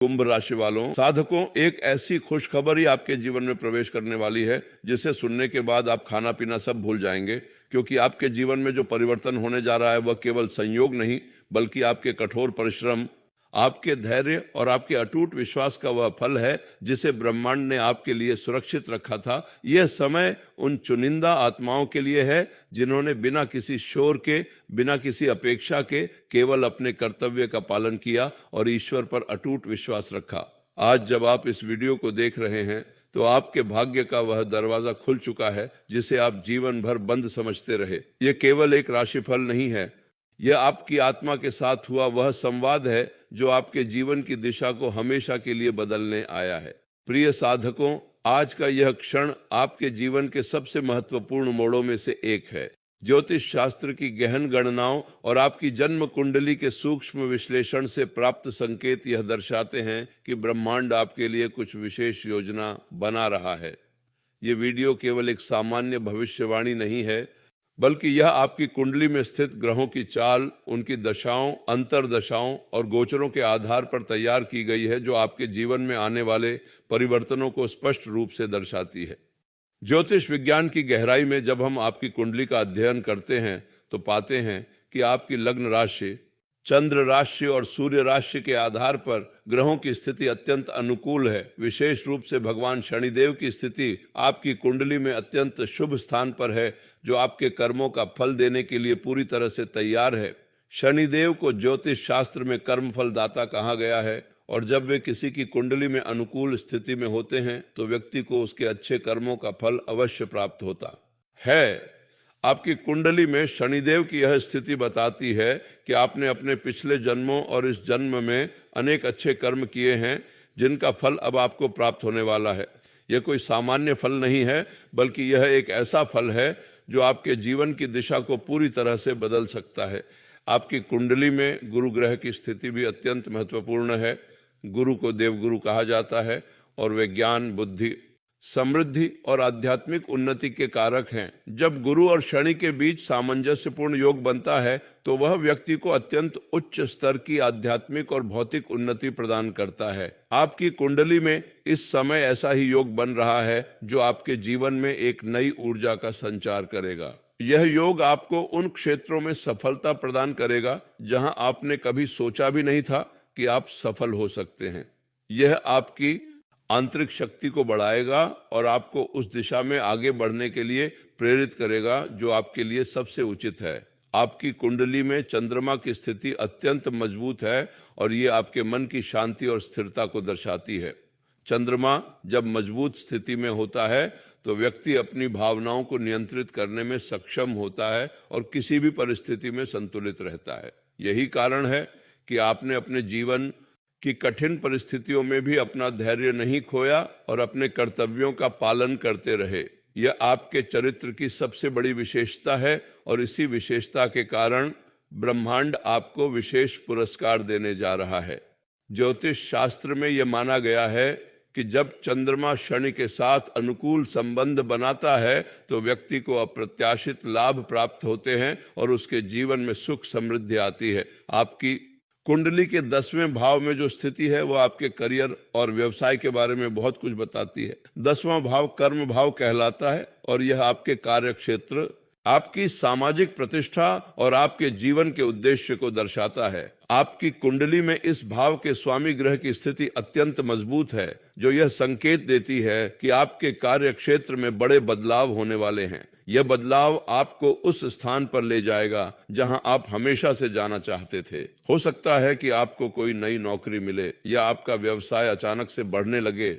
कुंभ राशि वालों, साधकों, एक ऐसी खुशखबरी आपके जीवन में प्रवेश करने वाली है जिसे सुनने के बाद आप खाना पीना सब भूल जाएंगे, क्योंकि आपके जीवन में जो परिवर्तन होने जा रहा है वह केवल संयोग नहीं बल्कि आपके कठोर परिश्रम, आपके धैर्य और आपके अटूट विश्वास का वह फल है जिसे ब्रह्मांड ने आपके लिए सुरक्षित रखा था। यह समय उन चुनिंदा आत्माओं के लिए है जिन्होंने बिना किसी शोर के, बिना किसी अपेक्षा के केवल अपने कर्तव्य का पालन किया और ईश्वर पर अटूट विश्वास रखा। आज जब आप इस वीडियो को देख रहे हैं तो आपके भाग्य का वह दरवाजा खुल चुका है जिसे आप जीवन भर बंद समझते रहे। यह केवल एक राशिफल नहीं है, यह आपकी आत्मा के साथ हुआ वह संवाद है जो आपके जीवन की दिशा को हमेशा के लिए बदलने आया है। प्रिय साधकों, आज का यह क्षण आपके जीवन के सबसे महत्वपूर्ण मोड़ों में से एक है। ज्योतिष शास्त्र की गहन गणनाओं और आपकी जन्म कुंडली के सूक्ष्म विश्लेषण से प्राप्त संकेत यह दर्शाते हैं कि ब्रह्मांड आपके लिए कुछ विशेष योजना बना रहा है। ये वीडियो केवल एक सामान्य भविष्यवाणी नहीं है, बल्कि यह आपकी कुंडली में स्थित ग्रहों की चाल, उनकी दशाओं, अंतर्दशाओं और गोचरों के आधार पर तैयार की गई है, जो आपके जीवन में आने वाले परिवर्तनों को स्पष्ट रूप से दर्शाती है। ज्योतिष विज्ञान की गहराई में जब हम आपकी कुंडली का अध्ययन करते हैं तो पाते हैं कि आपकी लग्न राशि, चंद्र राशि और सूर्य राशि के आधार पर ग्रहों की स्थिति अत्यंत अनुकूल है। विशेष रूप से भगवान शनिदेव की स्थिति आपकी कुंडली में अत्यंत शुभ स्थान पर है, जो आपके कर्मों का फल देने के लिए पूरी तरह से तैयार है। शनिदेव को ज्योतिष शास्त्र में कर्म फलदाता कहा गया है और जब वे किसी की कुंडली में अनुकूल स्थिति में होते हैं तो व्यक्ति को उसके अच्छे कर्मों का फल अवश्य प्राप्त होता है। आपकी कुंडली में शनिदेव की यह स्थिति बताती है कि आपने अपने पिछले जन्मों और इस जन्म में अनेक अच्छे कर्म किए हैं जिनका फल अब आपको प्राप्त होने वाला है। यह कोई सामान्य फल नहीं है, बल्कि यह एक ऐसा फल है जो आपके जीवन की दिशा को पूरी तरह से बदल सकता है। आपकी कुंडली में गुरु ग्रह की स्थिति भी अत्यंत महत्वपूर्ण है। गुरु को देवगुरु कहा जाता है और वे ज्ञान, बुद्धि, समृद्धि और आध्यात्मिक उन्नति के कारक हैं। जब गुरु और शनि के बीच सामंजस्यपूर्ण योग बनता है तो वह व्यक्ति को अत्यंत उच्च स्तर की आध्यात्मिक और भौतिक उन्नति प्रदान करता है। आपकी कुंडली में इस समय ऐसा ही योग बन रहा है जो आपके जीवन में एक नई ऊर्जा का संचार करेगा। यह योग आपको उन क्षेत्रों में सफलता प्रदान करेगा जहां आपने कभी सोचा भी नहीं था कि आप सफल हो सकते हैं। यह आपकी आंतरिक शक्ति को बढ़ाएगा और आपको उस दिशा में आगे बढ़ने के लिए प्रेरित करेगा जो आपके लिए सबसे उचित है। आपकी कुंडली में चंद्रमा की स्थिति अत्यंत मजबूत है और ये आपके मन की शांति और स्थिरता को दर्शाती है। चंद्रमा जब मजबूत स्थिति में होता है तो व्यक्ति अपनी भावनाओं को नियंत्रित करने में सक्षम होता है और किसी भी परिस्थिति में संतुलित रहता है। यही कारण है कि आपने अपने जीवन कि कठिन परिस्थितियों में भी अपना धैर्य नहीं खोया और अपने कर्तव्यों का पालन करते रहे। यह आपके चरित्र की सबसे बड़ी विशेषता है और इसी विशेषता के कारण ब्रह्मांड आपको विशेष पुरस्कार देने जा रहा है। ज्योतिष शास्त्र में यह माना गया है कि जब चंद्रमा शनि के साथ अनुकूल संबंध बनाता है तो व्यक्ति को अप्रत्याशित लाभ प्राप्त होते हैं और उसके जीवन में सुख समृद्धि आती है। आपकी कुंडली के 10वें भाव में जो स्थिति है वो आपके करियर और व्यवसाय के बारे में बहुत कुछ बताती है। 10वां भाव कर्म भाव कहलाता है और यह आपके कार्य क्षेत्र, आपकी सामाजिक प्रतिष्ठा और आपके जीवन के उद्देश्य को दर्शाता है। आपकी कुंडली में इस भाव के स्वामी ग्रह की स्थिति अत्यंत मजबूत है, जो यह संकेत देती है कि आपके कार्य क्षेत्र में बड़े बदलाव होने वाले हैं। यह बदलाव आपको उस स्थान पर ले जाएगा जहां आप हमेशा से जाना चाहते थे। हो सकता है कि आपको कोई नई नौकरी मिले या आपका व्यवसाय अचानक से बढ़ने लगे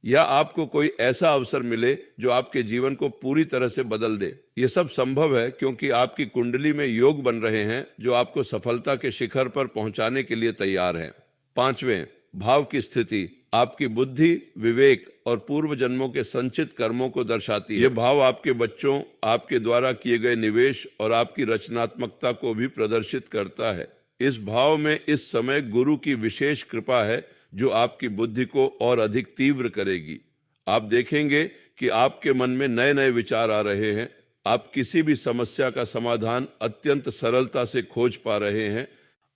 या आपको कोई ऐसा अवसर मिले जो आपके जीवन को पूरी तरह से बदल दे। यह सब संभव है क्योंकि आपकी कुंडली में योग बन रहे हैं जो आपको सफलता के शिखर पर पहुंचाने के लिए तैयार है। 5वें भाव की स्थिति आपकी बुद्धि, विवेक और पूर्व जन्मों के संचित कर्मों को दर्शाती है। यह भाव आपके बच्चों, आपके द्वारा किए गए निवेश और आपकी रचनात्मकता को भी प्रदर्शित करता है। इस भाव में इस समय गुरु की विशेष कृपा है जो आपकी बुद्धि को और अधिक तीव्र करेगी। आप देखेंगे कि आपके मन में नए नए विचार आ रहे हैं। आप किसी भी समस्या का समाधान अत्यंत सरलता से खोज पा रहे हैं।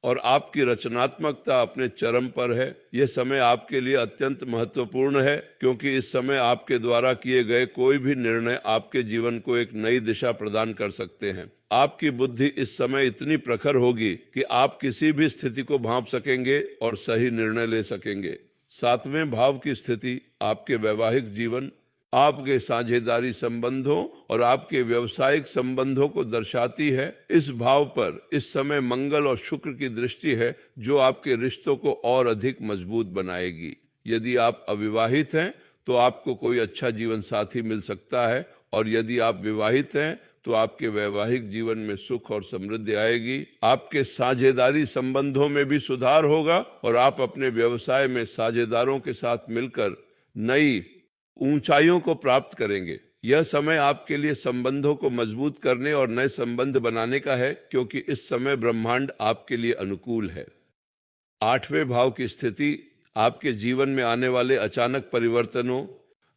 और आपकी रचनात्मकता अपने चरम पर है। यह समय आपके लिए अत्यंत महत्वपूर्ण है, क्योंकि इस समय आपके द्वारा किए गए कोई भी निर्णय आपके जीवन को एक नई दिशा प्रदान कर सकते हैं। आपकी बुद्धि इस समय इतनी प्रखर होगी कि आप किसी भी स्थिति को भांप सकेंगे और सही निर्णय ले सकेंगे। 7वें भाव की स्थिति आपके वैवाहिक जीवन, आपके साझेदारी संबंधों और आपके व्यवसायिक संबंधों को दर्शाती है। इस भाव पर इस समय मंगल और शुक्र की दृष्टि है, जो आपके रिश्तों को और अधिक मजबूत बनाएगी। यदि आप अविवाहित हैं तो आपको कोई अच्छा जीवन साथी मिल सकता है, और यदि आप विवाहित हैं तो आपके वैवाहिक जीवन में सुख और समृद्धि आएगी। आपके साझेदारी संबंधों में भी सुधार होगा और आप अपने व्यवसाय में साझेदारों के साथ मिलकर नई ऊंचाइयों को प्राप्त करेंगे। यह समय आपके लिए संबंधों को मजबूत करने और नए संबंध बनाने का है, क्योंकि इस समय ब्रह्मांड आपके लिए अनुकूल है। 8वें भाव की स्थिति आपके जीवन में आने वाले अचानक परिवर्तनों,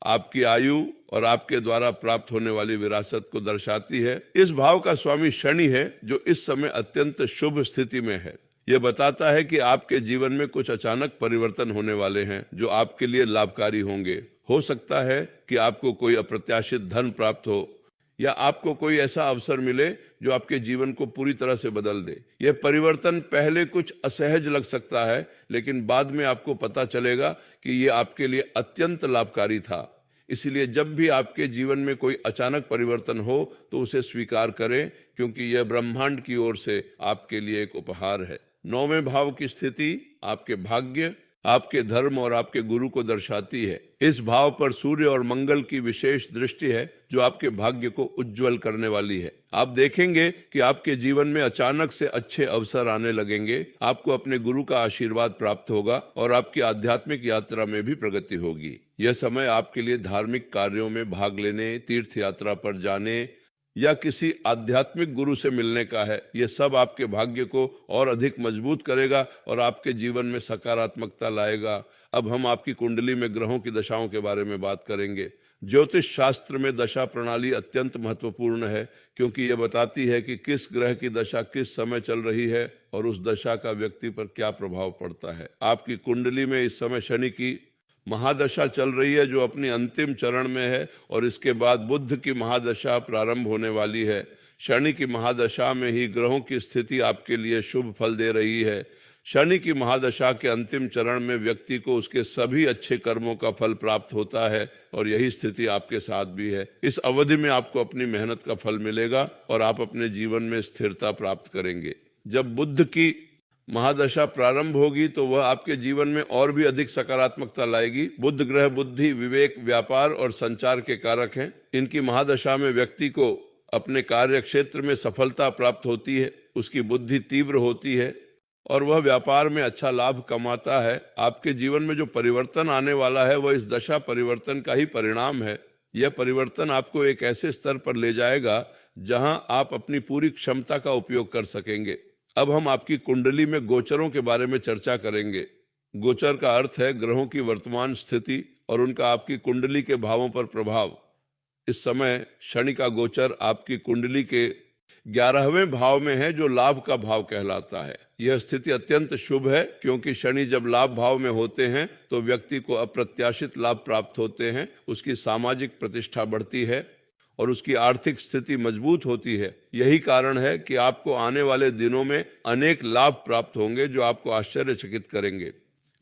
आपकी आयु और आपके द्वारा प्राप्त होने वाली विरासत को दर्शाती है। इस भाव का स्वामी शनि है, जो इस समय अत्यंत शुभ स्थिति में है। यह बताता है कि आपके जीवन में कुछ अचानक परिवर्तन होने वाले हैं, जो आपके लिए लाभकारी होंगे। हो सकता है कि आपको कोई अप्रत्याशित धन प्राप्त हो, या आपको कोई ऐसा अवसर मिले जो आपके जीवन को पूरी तरह से बदल दे। यह परिवर्तन पहले कुछ असहज लग सकता है, लेकिन बाद में आपको पता चलेगा कि यह आपके लिए अत्यंत लाभकारी था। इसलिए जब भी आपके जीवन में कोई अचानक परिवर्तन हो तो उसे स्वीकार करें, क्योंकि यह ब्रह्मांड की ओर से आपके लिए एक उपहार है। 9वें भाव की स्थिति आपके भाग्य, आपके धर्म और आपके गुरु को दर्शाती है। इस भाव पर सूर्य और मंगल की विशेष दृष्टि है, जो आपके भाग्य को उज्जवल करने वाली है। आप देखेंगे कि आपके जीवन में अचानक से अच्छे अवसर आने लगेंगे। आपको अपने गुरु का आशीर्वाद प्राप्त होगा और आपकी आध्यात्मिक यात्रा में भी प्रगति होगी। यह समय आपके लिए धार्मिक कार्यों में भाग लेने, तीर्थ यात्रा पर जाने या किसी आध्यात्मिक गुरु से मिलने का है। यह सब आपके भाग्य को और अधिक मजबूत करेगा और आपके जीवन में सकारात्मकता लाएगा। अब हम आपकी कुंडली में ग्रहों की दशाओं के बारे में बात करेंगे। ज्योतिष शास्त्र में दशा प्रणाली अत्यंत महत्वपूर्ण है, क्योंकि यह बताती है कि किस ग्रह की दशा किस समय चल रही है और उस दशा का व्यक्ति पर क्या प्रभाव पड़ता है। आपकी कुंडली में इस समय शनि की महादशा चल रही है, जो अपनी अंतिम चरण में है, और इसके बाद बुध की महादशा प्रारंभ होने वाली है। शनि की महादशा में ही ग्रहों की स्थिति आपके लिए शुभ फल दे रही है। शनि की महादशा के अंतिम चरण में व्यक्ति को उसके सभी अच्छे कर्मों का फल प्राप्त होता है, और यही स्थिति आपके साथ भी है। इस अवधि में आपको अपनी मेहनत का फल मिलेगा और आप अपने जीवन में स्थिरता प्राप्त करेंगे। जब बुध की महादशा प्रारंभ होगी तो वह आपके जीवन में और भी अधिक सकारात्मकता लाएगी। बुध ग्रह बुद्धि, विवेक, व्यापार और संचार के कारक हैं। इनकी महादशा में व्यक्ति को अपने कार्य क्षेत्र में सफलता प्राप्त होती है, उसकी बुद्धि तीव्र होती है और वह व्यापार में अच्छा लाभ कमाता है। आपके जीवन में जो परिवर्तन आने वाला है वह इस दशा परिवर्तन का ही परिणाम है। यह परिवर्तन आपको एक ऐसे स्तर पर ले जाएगा जहां आप अपनी पूरी क्षमता का उपयोग कर सकेंगे। अब हम आपकी कुंडली में गोचरों के बारे में चर्चा करेंगे। गोचर का अर्थ है ग्रहों की वर्तमान स्थिति और उनका आपकी कुंडली के भावों पर प्रभाव। इस समय शनि का गोचर आपकी कुंडली के 11वें भाव में है, जो लाभ का भाव कहलाता है। यह स्थिति अत्यंत शुभ है, क्योंकि शनि जब लाभ भाव में होते हैं तो व्यक्ति को अप्रत्याशित लाभ प्राप्त होते हैं, उसकी सामाजिक प्रतिष्ठा बढ़ती है और उसकी आर्थिक स्थिति मजबूत होती है। यही कारण है कि आपको आने वाले दिनों में अनेक लाभ प्राप्त होंगे, जो आपको आश्चर्यचकित करेंगे।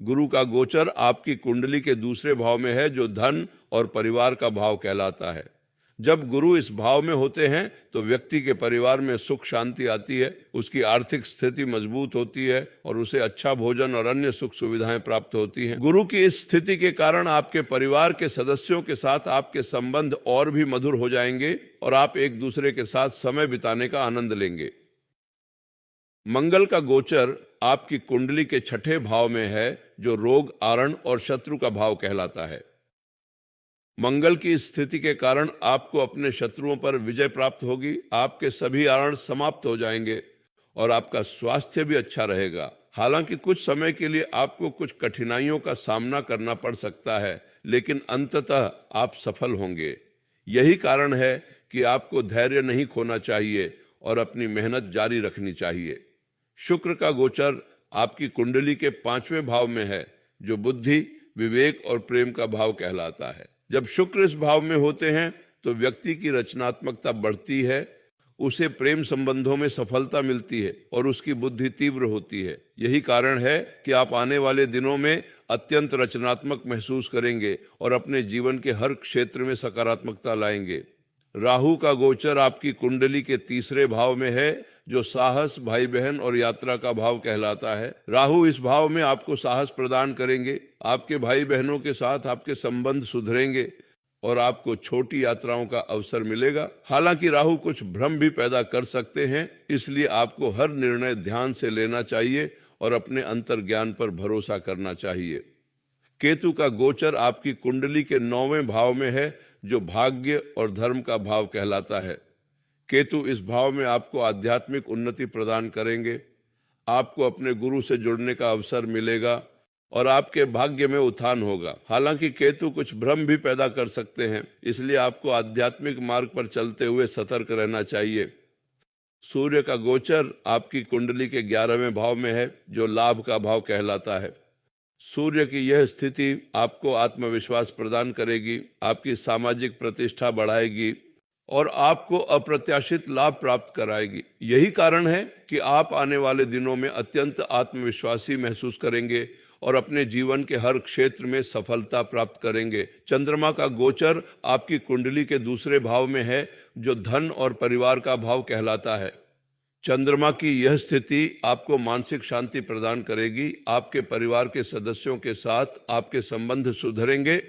गुरु का गोचर आपकी कुंडली के दूसरे भाव में है, जो धन और परिवार का भाव कहलाता है। जब गुरु इस भाव में होते हैं तो व्यक्ति के परिवार में सुख शांति आती है, उसकी आर्थिक स्थिति मजबूत होती है और उसे अच्छा भोजन और अन्य सुख सुविधाएं प्राप्त होती हैं। गुरु की इस स्थिति के कारण आपके परिवार के सदस्यों के साथ आपके संबंध और भी मधुर हो जाएंगे और आप एक दूसरे के साथ समय बिताने का आनंद लेंगे। मंगल का गोचर आपकी कुंडली के 6ठे भाव में है, जो रोग, आरण और शत्रु का भाव कहलाता है। मंगल की स्थिति के कारण आपको अपने शत्रुओं पर विजय प्राप्त होगी, आपके सभी आरण समाप्त हो जाएंगे और आपका स्वास्थ्य भी अच्छा रहेगा। हालांकि कुछ समय के लिए आपको कुछ कठिनाइयों का सामना करना पड़ सकता है, लेकिन अंततः आप सफल होंगे। यही कारण है कि आपको धैर्य नहीं खोना चाहिए और अपनी मेहनत जारी रखनी चाहिए। शुक्र का गोचर आपकी कुंडली के 5वें भाव में है, जो बुद्धि, विवेक और प्रेम का भाव कहलाता है। जब शुक्र इस भाव में होते हैं तो व्यक्ति की रचनात्मकता बढ़ती है, उसे प्रेम संबंधों में सफलता मिलती है और उसकी बुद्धि तीव्र होती है। यही कारण है कि आप आने वाले दिनों में अत्यंत रचनात्मक महसूस करेंगे और अपने जीवन के हर क्षेत्र में सकारात्मकता लाएंगे। राहु का गोचर आपकी कुंडली के 3रे भाव में है, जो साहस, भाई बहन और यात्रा का भाव कहलाता है। राहु इस भाव में आपको साहस प्रदान करेंगे, आपके भाई बहनों के साथ आपके संबंध सुधरेंगे और आपको छोटी यात्राओं का अवसर मिलेगा। हालांकि राहु कुछ भ्रम भी पैदा कर सकते हैं, इसलिए आपको हर निर्णय ध्यान से लेना चाहिए और अपने अंतर्ज्ञान पर भरोसा करना चाहिए। केतु का गोचर आपकी कुंडली के 9वें भाव में है, जो भाग्य और धर्म का भाव कहलाता है। केतु इस भाव में आपको आध्यात्मिक उन्नति प्रदान करेंगे, आपको अपने गुरु से जुड़ने का अवसर मिलेगा और आपके भाग्य में उत्थान होगा। हालांकि केतु कुछ भ्रम भी पैदा कर सकते हैं, इसलिए आपको आध्यात्मिक मार्ग पर चलते हुए सतर्क रहना चाहिए। सूर्य का गोचर आपकी कुंडली के 11वें भाव में है, जो लाभ का भाव कहलाता है। सूर्य की यह स्थिति आपको आत्मविश्वास प्रदान करेगी, आपकी सामाजिक प्रतिष्ठा बढ़ाएगी और आपको अप्रत्याशित लाभ प्राप्त कराएगी। यही कारण है कि आप आने वाले दिनों में अत्यंत आत्मविश्वासी महसूस करेंगे और अपने जीवन के हर क्षेत्र में सफलता प्राप्त करेंगे। चंद्रमा का गोचर आपकी कुंडली के 2रे भाव में है, जो धन और परिवार का भाव कहलाता है। चंद्रमा की यह स्थिति आपको मानसिक शांति प्रदान करेगी, आपके परिवार के सदस्यों के साथ आपके संबंध सुधरेंगे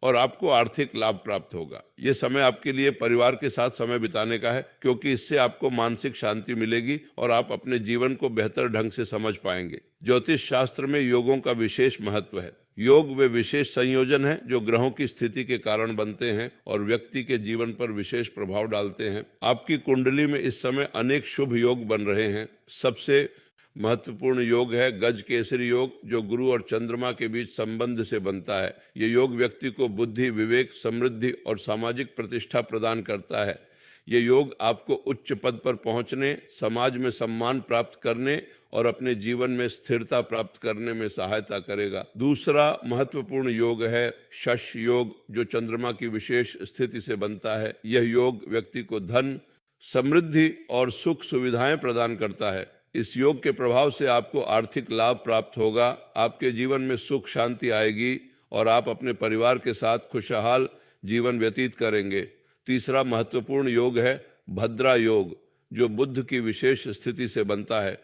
और आपको आर्थिक लाभ प्राप्त होगा। ये समय आपके लिए परिवार के साथ समय बिताने का है, क्योंकि इससे आपको मानसिक शांति मिलेगी और आप अपने जीवन को बेहतर ढंग से समझ पाएंगे। ज्योतिष शास्त्र में योगों का विशेष महत्व है। योग वे विशेष संयोजन हैं जो ग्रहों की स्थिति के कारण बनते हैं और व्यक्ति के जीवन पर विशेष प्रभाव डालते हैं। आपकी कुंडली में इस समय अनेक शुभ योग बन रहे हैं। सबसे महत्वपूर्ण योग है गज केसरी योग, जो गुरु और चंद्रमा के बीच संबंध से बनता है। ये योग व्यक्ति को बुद्धि, विवेक, समृद्धि और सामाजिक प्रतिष्ठा प्रदान करता है। ये योग आपको उच्च पद पर पहुंचने, समाज में सम्मान प्राप्त करने और अपने जीवन में स्थिरता प्राप्त करने में सहायता करेगा। दूसरा महत्वपूर्ण योग है शश योग, जो चंद्रमा की विशेष स्थिति से बनता है। यह योग व्यक्ति को धन, समृद्धि और सुख सुविधाएं प्रदान करता है। इस योग के प्रभाव से आपको आर्थिक लाभ प्राप्त होगा, आपके जीवन में सुख शांति आएगी और आप अपने परिवार के साथ खुशहाल जीवन व्यतीत करेंगे। तीसरा महत्वपूर्ण योग है भद्रा योग, जो बुध की विशेष स्थिति से बनता है।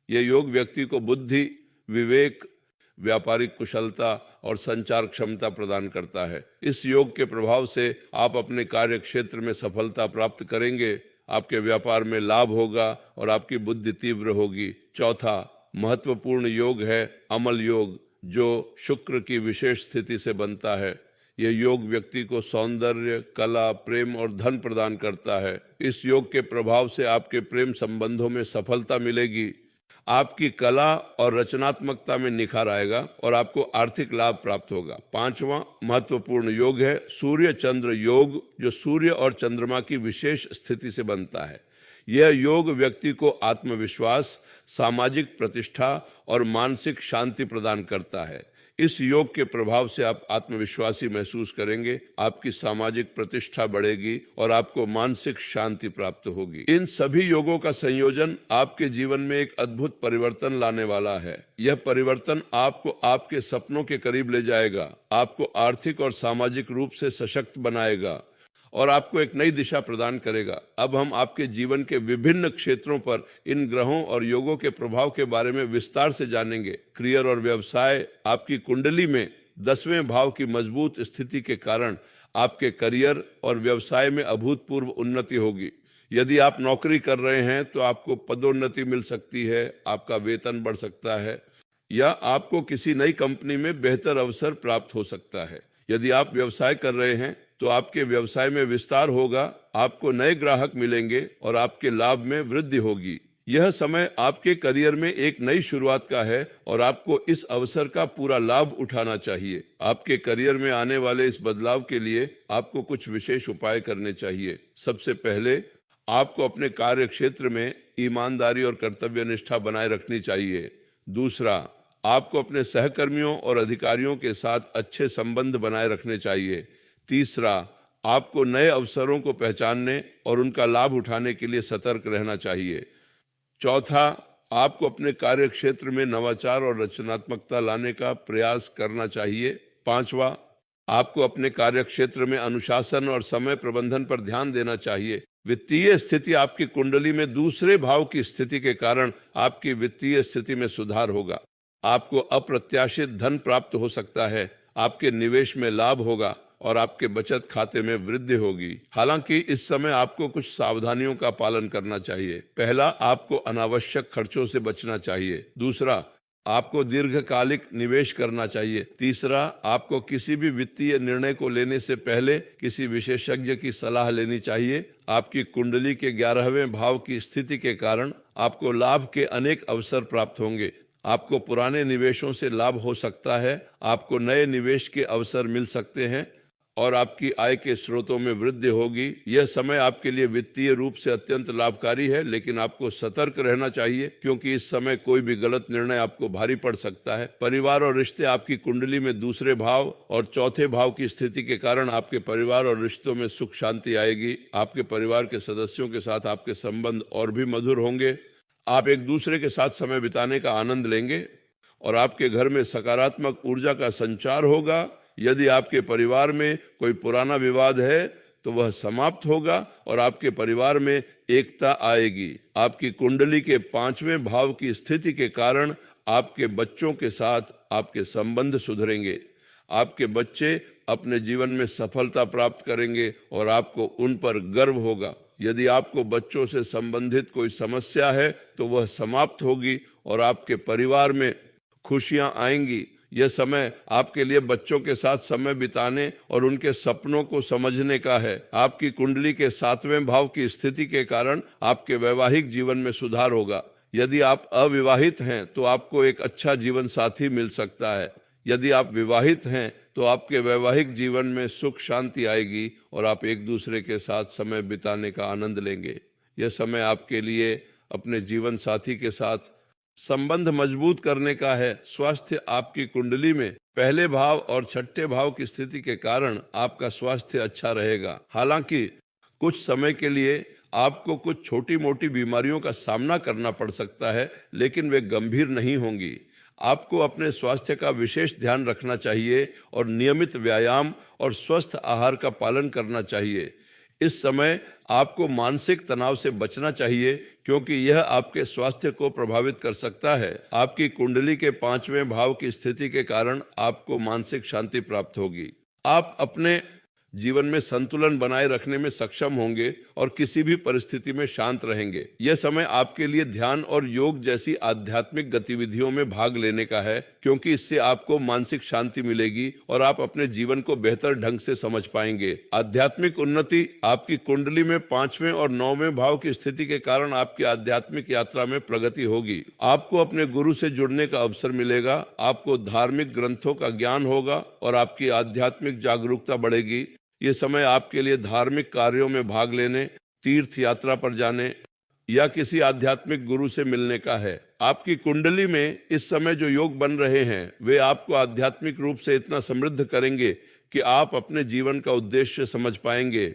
यह योग व्यक्ति को बुद्धि, विवेक, व्यापारिक कुशलता और संचार क्षमता प्रदान करता है। इस योग के प्रभाव से आप अपने कार्य क्षेत्र में सफलता प्राप्त करेंगे, आपके व्यापार में लाभ होगा और आपकी बुद्धि तीव्र होगी। चौथा महत्वपूर्ण योग है अमल योग, जो शुक्र की विशेष स्थिति से बनता है। यह योग व्यक्ति को सौंदर्य, कला, प्रेम और धन प्रदान करता है। इस योग के प्रभाव से आपके प्रेम संबंधों में सफलता मिलेगी, आपकी कला और रचनात्मकता में निखार आएगा और आपको आर्थिक लाभ प्राप्त होगा। पांचवा महत्वपूर्ण योग है सूर्य चंद्र योग, जो सूर्य और चंद्रमा की विशेष स्थिति से बनता है। यह योग व्यक्ति को आत्मविश्वास, सामाजिक प्रतिष्ठा और मानसिक शांति प्रदान करता है। इस योग के प्रभाव से आप आत्मविश्वासी महसूस करेंगे, आपकी सामाजिक प्रतिष्ठा बढ़ेगी और आपको मानसिक शांति प्राप्त होगी। इन सभी योगों का संयोजन आपके जीवन में एक अद्भुत परिवर्तन लाने वाला है। यह परिवर्तन आपको आपके सपनों के करीब ले जाएगा, आपको आर्थिक और सामाजिक रूप से सशक्त बनाएगा और आपको एक नई दिशा प्रदान करेगा। अब हम आपके जीवन के विभिन्न क्षेत्रों पर इन ग्रहों और योगों के प्रभाव के बारे में विस्तार से जानेंगे। करियर और व्यवसाय, आपकी कुंडली में 10वें भाव की मजबूत स्थिति के कारण आपके करियर और व्यवसाय में अभूतपूर्व उन्नति होगी। यदि आप नौकरी कर रहे हैं तो आपको पदोन्नति मिल सकती है, आपका वेतन बढ़ सकता है या आपको किसी नई कंपनी में बेहतर अवसर प्राप्त हो सकता है। यदि आप व्यवसाय कर रहे हैं तो आपके व्यवसाय में विस्तार होगा, आपको नए ग्राहक मिलेंगे और आपके लाभ में वृद्धि होगी। यह समय आपके करियर में एक नई शुरुआत का है और आपको इस अवसर का पूरा लाभ उठाना चाहिए। आपके करियर में आने वाले इस बदलाव के लिए आपको कुछ विशेष उपाय करने चाहिए। सबसे पहले आपको अपने कार्य क्षेत्र में ईमानदारी और कर्तव्य निष्ठा बनाए रखनी चाहिए। दूसरा, आपको अपने सहकर्मियों और अधिकारियों के साथ अच्छे संबंध बनाए रखने चाहिए। तीसरा, आपको नए अवसरों को पहचानने और उनका लाभ उठाने के लिए सतर्क रहना चाहिए। चौथा, आपको अपने कार्य क्षेत्र में नवाचार और रचनात्मकता लाने का प्रयास करना चाहिए। पांचवा, आपको अपने कार्य क्षेत्र में अनुशासन और समय प्रबंधन पर ध्यान देना चाहिए। वित्तीय स्थिति आपकी कुंडली में दूसरे भाव की स्थिति के कारण आपकी वित्तीय स्थिति में सुधार होगा। आपको अप्रत्याशित धन प्राप्त हो सकता है, आपके निवेश में लाभ होगा और आपके बचत खाते में वृद्धि होगी। हालांकि इस समय आपको कुछ सावधानियों का पालन करना चाहिए। पहला, आपको अनावश्यक खर्चों से बचना चाहिए। दूसरा, आपको दीर्घकालिक निवेश करना चाहिए। तीसरा, आपको किसी भी वित्तीय निर्णय को लेने से पहले किसी विशेषज्ञ की सलाह लेनी चाहिए। आपकी कुंडली के 11वें भाव की स्थिति के कारण आपको लाभ के अनेक अवसर प्राप्त होंगे। आपको पुराने निवेशों से लाभ हो सकता है, आपको नए निवेश के अवसर मिल सकते हैं और आपकी आय के स्रोतों में वृद्धि होगी। यह समय आपके लिए वित्तीय रूप से अत्यंत लाभकारी है, लेकिन आपको सतर्क रहना चाहिए क्योंकि इस समय कोई भी गलत निर्णय आपको भारी पड़ सकता है। परिवार और रिश्ते, आपकी कुंडली में दूसरे भाव और चौथे भाव की स्थिति के कारण आपके परिवार और रिश्तों में सुख शांति आएगी। आपके परिवार के सदस्यों के साथ आपके संबंध और भी मधुर होंगे। आप एक दूसरे के साथ समय बिताने का आनंद लेंगे और आपके घर में सकारात्मक ऊर्जा का संचार होगा। यदि आपके परिवार में कोई पुराना विवाद है तो वह समाप्त होगा और आपके परिवार में एकता आएगी। आपकी कुंडली के 5वें भाव की स्थिति के कारण आपके बच्चों के साथ आपके संबंध सुधरेंगे। आपके बच्चे अपने जीवन में सफलता प्राप्त करेंगे और आपको उन पर गर्व होगा। यदि आपको बच्चों से संबंधित कोई समस्या है तो वह समाप्त होगी और आपके परिवार में खुशियां आएंगी। यह समय आपके लिए बच्चों के साथ समय बिताने और उनके सपनों को समझने का है। आपकी कुंडली के 7वें भाव की स्थिति के कारण आपके वैवाहिक जीवन में सुधार होगा। यदि आप अविवाहित हैं तो आपको एक अच्छा जीवन साथी मिल सकता है। यदि आप विवाहित हैं तो आपके वैवाहिक जीवन में सुख शांति आएगी और आप एक दूसरे के साथ समय बिताने का आनंद लेंगे। यह समय आपके लिए अपने जीवन साथी के साथ संबंध मजबूत करने का है। स्वास्थ्य, आपकी कुंडली में पहले भाव और छठे भाव की स्थिति के कारण आपका स्वास्थ्य अच्छा रहेगा। हालांकि कुछ समय के लिए आपको कुछ छोटी मोटी बीमारियों का सामना करना पड़ सकता है, लेकिन वे गंभीर नहीं होंगी। आपको अपने स्वास्थ्य का विशेष ध्यान रखना चाहिए और नियमित व्यायाम और स्वस्थ आहार का पालन करना चाहिए। इस समय आपको मानसिक तनाव से बचना चाहिए क्योंकि यह आपके स्वास्थ्य को प्रभावित कर सकता है। आपकी कुंडली के 5वें भाव की स्थिति के कारण आपको मानसिक शांति प्राप्त होगी। आप अपने जीवन में संतुलन बनाए रखने में सक्षम होंगे और किसी भी परिस्थिति में शांत रहेंगे। यह समय आपके लिए ध्यान और योग जैसी आध्यात्मिक गतिविधियों में भाग लेने का है क्योंकि इससे आपको मानसिक शांति मिलेगी और आप अपने जीवन को बेहतर ढंग से समझ पाएंगे। आध्यात्मिक उन्नति, आपकी कुंडली में 5वें और 9वें भाव की स्थिति के कारण आपकी आध्यात्मिक यात्रा में प्रगति होगी। आपको अपने गुरु से जुड़ने का अवसर मिलेगा। आपको धार्मिक ग्रंथों का ज्ञान होगा और आपकी आध्यात्मिक जागरूकता बढ़ेगी। ये समय आपके लिए धार्मिक कार्यों में भाग लेने, तीर्थ यात्रा पर जाने या किसी आध्यात्मिक गुरु से मिलने का है। आपकी कुंडली में इस समय जो योग बन रहे हैं वे आपको आध्यात्मिक रूप से इतना समृद्ध करेंगे कि आप अपने जीवन का उद्देश्य समझ पाएंगे।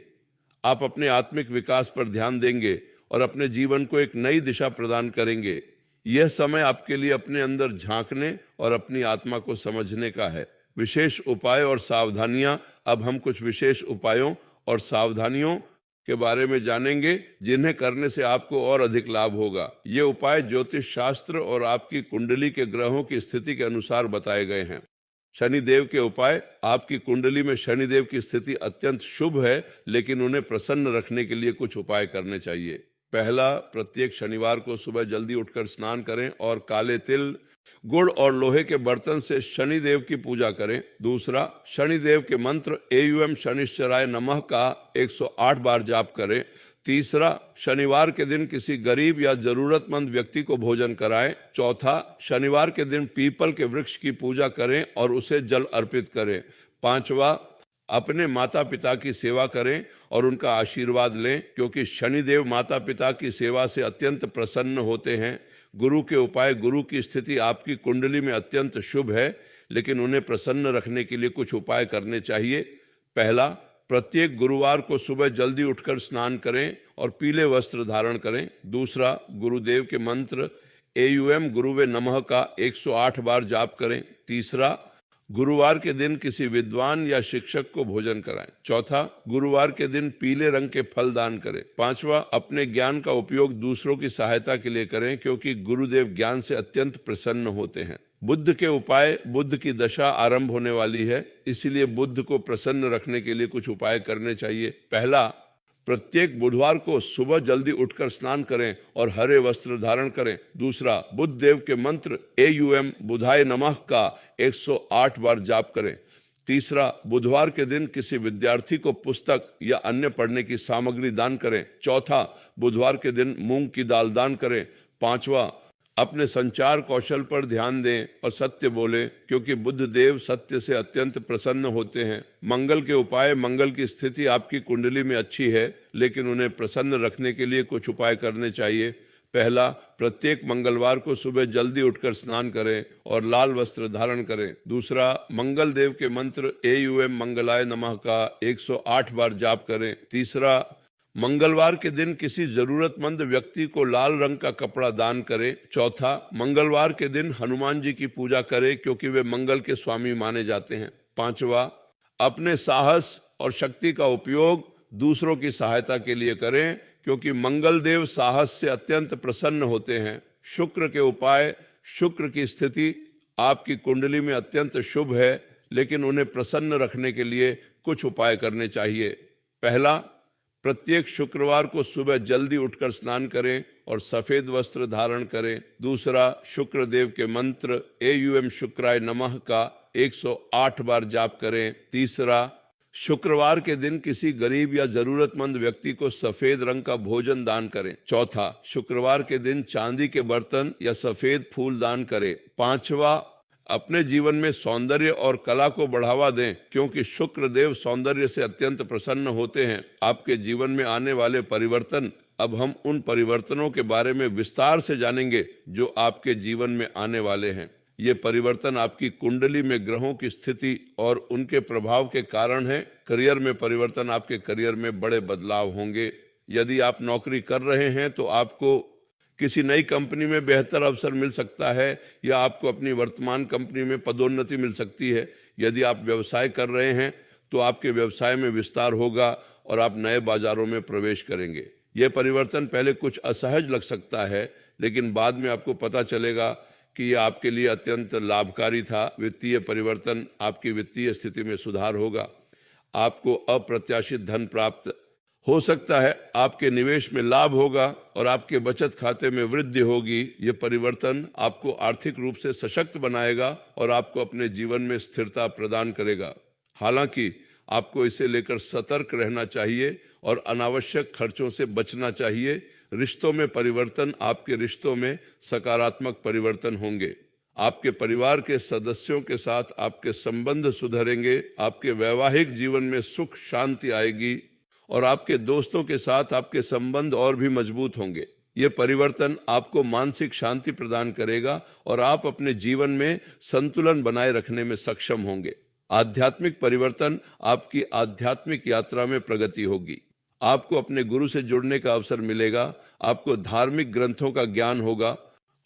आप अपने आत्मिक विकास पर ध्यान देंगे और अपने जीवन को एक नई दिशा प्रदान करेंगे। यह समय आपके लिए अपने अंदर झांकने और अपनी आत्मा को समझने का है। विशेष उपाय और सावधानियां, अब हम कुछ विशेष उपायों और सावधानियों के बारे में जानेंगे जिन्हें करने से आपको और अधिक लाभ होगा। ये उपाय ज्योतिष शास्त्र और आपकी कुंडली के ग्रहों की स्थिति के अनुसार बताए गए हैं। शनिदेव के उपाय, आपकी कुंडली में शनिदेव की स्थिति अत्यंत शुभ है, लेकिन उन्हें प्रसन्न रखने के लिए कुछ उपाय करने चाहिए। पहला, प्रत्येक शनिवार को सुबह जल्दी उठकर स्नान करें और काले तिल, गुड़ और लोहे के बर्तन से शनिदेव की पूजा करें। दूसरा, शनिदेव के मंत्र एयूएम शनिश्चराय नमः का 108 बार जाप करें। तीसरा, शनिवार के दिन किसी गरीब या जरूरतमंद व्यक्ति को भोजन कराएं। चौथा, शनिवार के दिन पीपल के वृक्ष की पूजा करें और उसे जल अर्पित करें। पांचवा, अपने माता पिता की सेवा करें और उनका आशीर्वाद लें, क्योंकि शनिदेव माता पिता की सेवा से अत्यंत प्रसन्न होते हैं। गुरु के उपाय, गुरु की स्थिति आपकी कुंडली में अत्यंत शुभ है, लेकिन उन्हें प्रसन्न रखने के लिए कुछ उपाय करने चाहिए। पहला, प्रत्येक गुरुवार को सुबह जल्दी उठकर स्नान करें और पीले वस्त्र धारण करें। दूसरा, गुरुदेव के मंत्र AUM गुरुवे नमः का 108 बार जाप करें। तीसरा, गुरुवार के दिन किसी विद्वान या शिक्षक को भोजन कराएं। चौथा, गुरुवार के दिन पीले रंग के फल दान करें। पांचवा, अपने ज्ञान का उपयोग दूसरों की सहायता के लिए करें, क्योंकि गुरुदेव ज्ञान से अत्यंत प्रसन्न होते हैं। बुध के उपाय, बुध की दशा आरंभ होने वाली है, इसीलिए बुध को प्रसन्न रखने के लिए कुछ उपाय करने चाहिए। पहला, प्रत्येक बुधवार को सुबह जल्दी उठकर स्नान करें और हरे वस्त्र धारण करें। दूसरा, बुध देव के मंत्र AUM बुधाय नमः का 108 बार जाप करें। तीसरा, बुधवार के दिन किसी विद्यार्थी को पुस्तक या अन्य पढ़ने की सामग्री दान करें। चौथा, बुधवार के दिन मूंग की दाल दान करें। पांचवा, अपने संचार कौशल पर ध्यान दें और सत्य बोलें, क्योंकि बुध देव सत्य से अत्यंत प्रसन्न होते हैं। मंगल के उपाय, मंगल की स्थिति आपकी कुंडली में अच्छी है, लेकिन उन्हें प्रसन्न रखने के लिए कुछ उपाय करने चाहिए। पहला, प्रत्येक मंगलवार को सुबह जल्दी उठकर स्नान करें और लाल वस्त्र धारण करें। दूसरा, मंगल देव के मंत्र AUM मंगलाय नमः का 108 बार जाप करें। तीसरा, मंगलवार के दिन किसी जरूरतमंद व्यक्ति को लाल रंग का कपड़ा दान करें। चौथा, मंगलवार के दिन हनुमान जी की पूजा करें, क्योंकि वे मंगल के स्वामी माने जाते हैं। पांचवा, अपने साहस और शक्ति का उपयोग दूसरों की सहायता के लिए करें, क्योंकि मंगल देव साहस से अत्यंत प्रसन्न होते हैं। शुक्र के उपाय, शुक्र की स्थिति आपकी कुंडली में अत्यंत शुभ है, लेकिन उन्हें प्रसन्न रखने के लिए कुछ उपाय करने चाहिए। पहला, प्रत्येक शुक्रवार को सुबह जल्दी उठकर स्नान करें और सफेद वस्त्र धारण करें। दूसरा, शुक्र देव के मंत्र AUM शुक्राय नमः का 108 बार जाप करें। तीसरा, शुक्रवार के दिन किसी गरीब या जरूरतमंद व्यक्ति को सफेद रंग का भोजन दान करें। चौथा, शुक्रवार के दिन चांदी के बर्तन या सफेद फूल दान करें। पांचवा, अपने जीवन में सौंदर्य और कला को बढ़ावा दें, क्योंकि शुक्र देव सौंदर्य से अत्यंत प्रसन्न होते हैं। आपके जीवन में आने वाले परिवर्तन, अब हम उन परिवर्तनों के बारे में विस्तार से जानेंगे जो आपके जीवन में आने वाले हैं। ये परिवर्तन आपकी कुंडली में ग्रहों की स्थिति और उनके प्रभाव के कारण है। करियर में परिवर्तन, आपके करियर में बड़े बदलाव होंगे। यदि आप नौकरी कर रहे हैं तो आपको किसी नई कंपनी में बेहतर अवसर मिल सकता है, या आपको अपनी वर्तमान कंपनी में पदोन्नति मिल सकती है। यदि आप व्यवसाय कर रहे हैं तो आपके व्यवसाय में विस्तार होगा और आप नए बाजारों में प्रवेश करेंगे। यह परिवर्तन पहले कुछ असहज लग सकता है, लेकिन बाद में आपको पता चलेगा कि यह आपके लिए अत्यंत लाभकारी था। वित्तीय परिवर्तन, आपकी वित्तीय स्थिति में सुधार होगा। आपको अप्रत्याशित धन प्राप्त हो सकता है, आपके निवेश में लाभ होगा और आपके बचत खाते में वृद्धि होगी। ये परिवर्तन आपको आर्थिक रूप से सशक्त बनाएगा और आपको अपने जीवन में स्थिरता प्रदान करेगा। हालांकि आपको इसे लेकर सतर्क रहना चाहिए और अनावश्यक खर्चों से बचना चाहिए। रिश्तों में परिवर्तन, आपके रिश्तों में सकारात्मक परिवर्तन होंगे। आपके परिवार के सदस्यों के साथ आपके संबंध सुधरेंगे। आपके वैवाहिक जीवन में सुख शांति आएगी और आपके दोस्तों के साथ आपके संबंध और भी मजबूत होंगे। ये परिवर्तन आपको मानसिक शांति प्रदान करेगा और आप अपने जीवन में संतुलन बनाए रखने में सक्षम होंगे। आध्यात्मिक परिवर्तन, आपकी आध्यात्मिक यात्रा में प्रगति होगी। आपको अपने गुरु से जुड़ने का अवसर मिलेगा। आपको धार्मिक ग्रंथों का ज्ञान होगा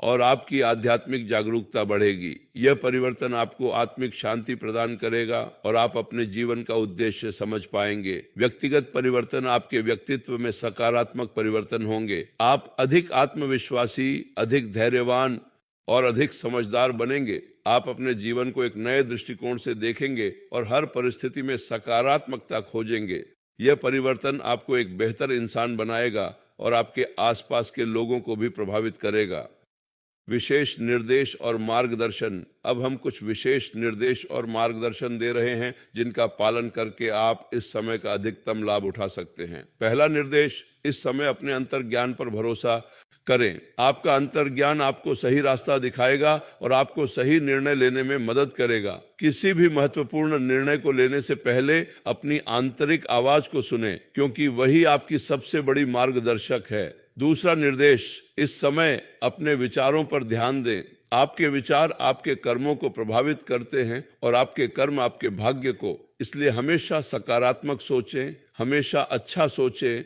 और आपकी आध्यात्मिक जागरूकता बढ़ेगी। यह परिवर्तन आपको आत्मिक शांति प्रदान करेगा और आप अपने जीवन का उद्देश्य समझ पाएंगे। व्यक्तिगत परिवर्तन, आपके व्यक्तित्व में सकारात्मक परिवर्तन होंगे। आप अधिक आत्मविश्वासी, अधिक धैर्यवान और अधिक समझदार बनेंगे। आप अपने जीवन को एक नए दृष्टिकोण से देखेंगे और हर परिस्थिति में सकारात्मकता खोजेंगे। यह परिवर्तन आपको एक बेहतर इंसान बनाएगा और आपके आसपास के लोगों को भी प्रभावित करेगा। विशेष निर्देश और मार्गदर्शन, अब हम कुछ विशेष निर्देश और मार्गदर्शन दे रहे हैं जिनका पालन करके आप इस समय का अधिकतम लाभ उठा सकते हैं। पहला निर्देश, इस समय अपने अंतर ज्ञान पर भरोसा करें। आपका अंतर्ज्ञान आपको सही रास्ता दिखाएगा और आपको सही निर्णय लेने में मदद करेगा। किसी भी महत्वपूर्ण निर्णय को लेने से पहले अपनी आंतरिक आवाज को सुने, क्योंकि वही आपकी सबसे बड़ी मार्गदर्शक है। दूसरा निर्देश, इस समय अपने विचारों पर ध्यान दें। आपके विचार आपके कर्मों को प्रभावित करते हैं और आपके कर्म आपके भाग्य को। इसलिए हमेशा सकारात्मक सोचें, हमेशा अच्छा सोचें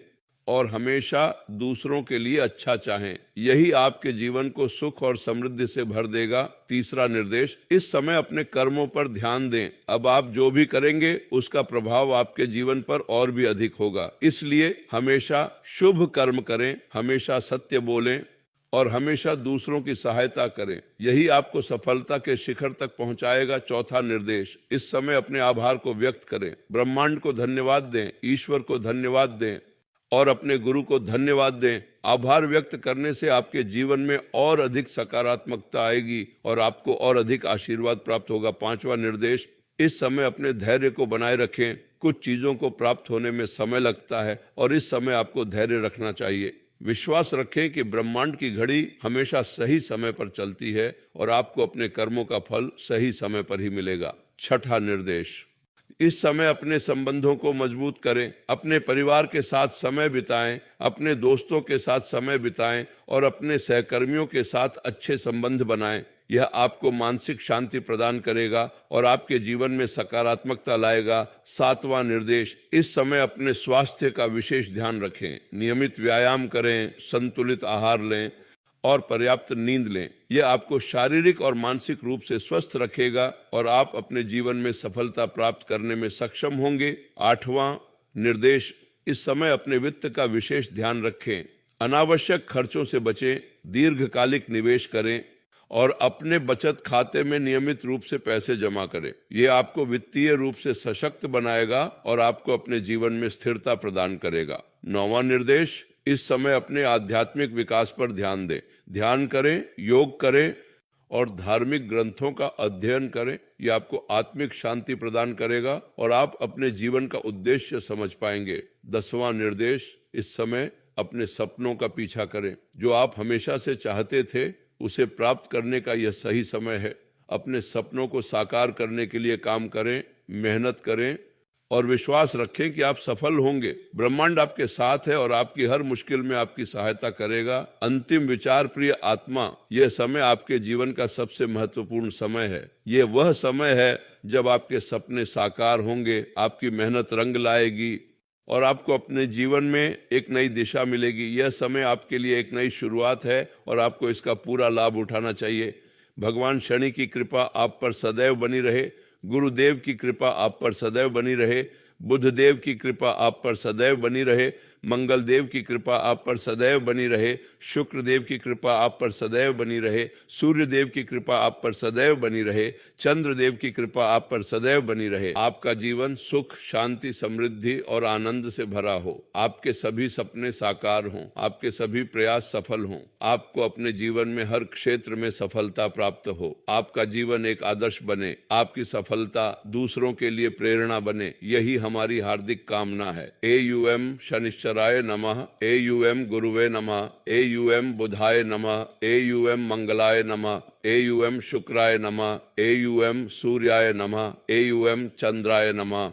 और हमेशा दूसरों के लिए अच्छा चाहें। यही आपके जीवन को सुख और समृद्धि से भर देगा। तीसरा निर्देश, इस समय अपने कर्मों पर ध्यान दें। अब आप जो भी करेंगे उसका प्रभाव आपके जीवन पर और भी अधिक होगा। इसलिए हमेशा शुभ कर्म करें, हमेशा सत्य बोलें और हमेशा दूसरों की सहायता करें। यही आपको सफलता के शिखर तक पहुंचाएगा। चौथा निर्देश, इस समय अपने आभार को व्यक्त करें। ब्रह्मांड को धन्यवाद दें, ईश्वर को धन्यवाद दें और अपने गुरु को धन्यवाद दें। आभार व्यक्त करने से आपके जीवन में और अधिक सकारात्मकता आएगी और आपको और अधिक आशीर्वाद प्राप्त होगा। पांचवा निर्देश, इस समय अपने धैर्य को बनाए रखें। कुछ चीजों को प्राप्त होने में समय लगता है और इस समय आपको धैर्य रखना चाहिए। विश्वास रखें कि ब्रह्मांड की घड़ी हमेशा सही समय पर चलती है और आपको अपने कर्मों का फल सही समय पर ही मिलेगा। छठा निर्देश, इस समय अपने संबंधों को मजबूत करें। अपने परिवार के साथ समय बिताएं, अपने दोस्तों के साथ समय बिताएं और अपने सहकर्मियों के साथ अच्छे संबंध बनाएं। यह आपको मानसिक शांति प्रदान करेगा और आपके जीवन में सकारात्मकता लाएगा। सातवां निर्देश, इस समय अपने स्वास्थ्य का विशेष ध्यान रखें। नियमित व्यायाम करें, संतुलित आहार लें और पर्याप्त नींद लें। यह आपको शारीरिक और मानसिक रूप से स्वस्थ रखेगा और आप अपने जीवन में सफलता प्राप्त करने में सक्षम होंगे। आठवां निर्देश, इस समय अपने वित्त का विशेष ध्यान रखें। अनावश्यक खर्चों से बचें, दीर्घकालिक निवेश करें और अपने बचत खाते में नियमित रूप से पैसे जमा करें। यह आपको वित्तीय रूप से सशक्त बनाएगा और आपको अपने जीवन में स्थिरता प्रदान करेगा। नौवां निर्देश, इस समय अपने आध्यात्मिक विकास पर ध्यान दें। ध्यान करें, योग करें और धार्मिक ग्रंथों का अध्ययन करें। यह आपको आत्मिक शांति प्रदान करेगा और आप अपने जीवन का उद्देश्य समझ पाएंगे। 10वां निर्देश, इस समय अपने सपनों का पीछा करें। जो आप हमेशा से चाहते थे उसे प्राप्त करने का यह सही समय है। अपने सपनों को साकार करने के लिए काम करें, मेहनत करें और विश्वास रखें कि आप सफल होंगे। ब्रह्मांड आपके साथ है और आपकी हर मुश्किल में आपकी सहायता करेगा। अंतिम विचार, प्रिय आत्मा, यह समय आपके जीवन का सबसे महत्वपूर्ण समय है। यह वह समय है जब आपके सपने साकार होंगे, आपकी मेहनत रंग लाएगी और आपको अपने जीवन में एक नई दिशा मिलेगी। यह समय आपके लिए एक नई शुरुआत है और आपको इसका पूरा लाभ उठाना चाहिए। भगवान शनि की कृपा आप पर सदैव बनी रहे। गुरुदेव की कृपा आप पर सदैव बनी रहे। बुध देव की कृपा आप पर सदैव बनी रहे। मंगल देव की कृपा आप पर सदैव बनी रहे। शुक्र देव की कृपा आप पर सदैव बनी रहे। सूर्य देव की कृपा आप पर सदैव बनी रहे। चंद्र देव की कृपा आप पर सदैव बनी रहे। आपका जीवन सुख, शांति, समृद्धि और आनंद से भरा हो। आपके सभी सपने साकार हों, आपके सभी प्रयास सफल हों, आपको अपने जीवन में हर क्षेत्र में सफलता प्राप्त हो, आपका जीवन एक आदर्श बने, आपकी सफलता दूसरों के लिए प्रेरणा बने, यही हमारी हार्दिक कामना है। AUM शनिश्चराय नमः, AUM गुरुवे नमः, AUM बुधाय नमः, AUM मंगलाय नमः, AUM शुक्राय नमः, AUM सूर्याय नमः, AUM चंद्राय नमः।